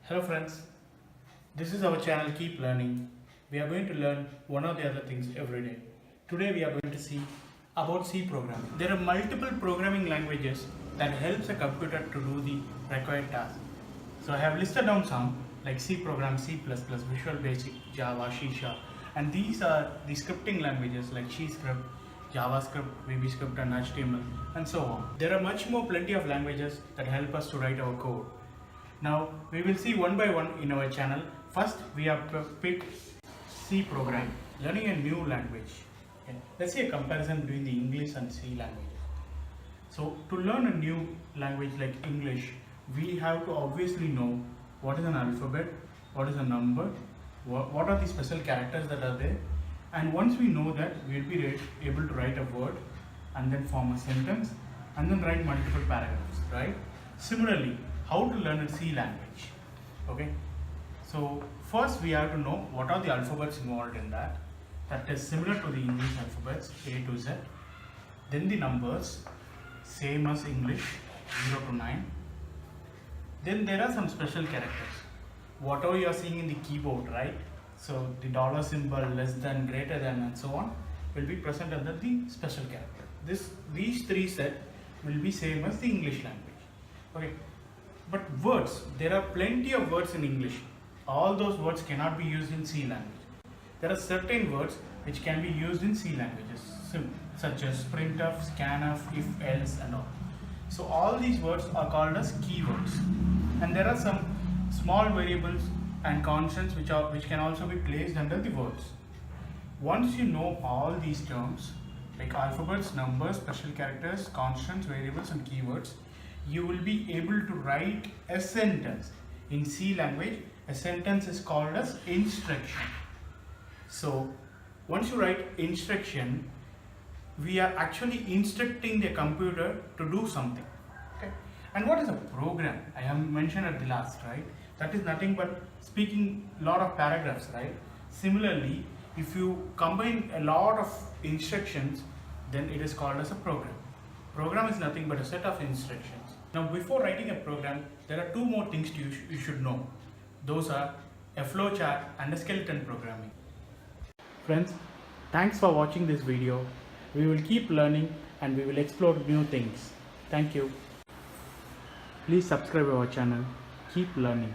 Hello friends, this is our channel Keep Learning. We are going to learn one or the other things every day. Today we are going to see about C programming. There are multiple programming languages that helps a computer to do the required task. So I have listed down some like C program, C++, Visual Basic, Java, C Sharp, and these are the scripting languages like C script, JavaScript, VBScript and HTML and so on. There are much more plenty of languages that help us to write our code. Now we will see one by one in our channel. First we have picked C program, learning a new language. Okay. Let's see a comparison between the English and C language. So to learn a new language like English, we have to obviously know what is an alphabet, what is a number, what are the special characters that are there, and once we know that, we will be able to write a word and then form a sentence and then write multiple paragraphs, right? Similarly, how to learn a C language. Okay, so first we have to know what are the alphabets involved in that. That is similar to the English alphabets, A to Z. Then the numbers, same as English, 0 to 9. Then there are some special characters. Whatever you are seeing in the keyboard, right? So the dollar symbol, less than, greater than, and so on will be present under the special character. These three set will be same as the English language. Okay. But words, there are plenty of words in English. All those words cannot be used in C language. There are certain words which can be used in C languages, such as printf, scanf, if, else and all. So all these words are called as keywords. And there are some small variables and constants which can also be placed under the words. Once you know all these terms, like alphabets, numbers, special characters, constants, variables and keywords, you will be able to write a sentence. In C language, a sentence is called as instruction. So once you write instruction, we are actually instructing the computer to do something. Okay. And what is a program? I have mentioned at the last, right? That is nothing but speaking a lot of paragraphs, right? Similarly, if you combine a lot of instructions, then it is called as a program. Program is nothing but a set of instructions. Now before writing a program, there are two more things you should know. Those are a flowchart and a skeleton programming. Friends, thanks for watching this video. We will keep learning and we will explore new things. Thank you. Please subscribe our channel. Keep learning.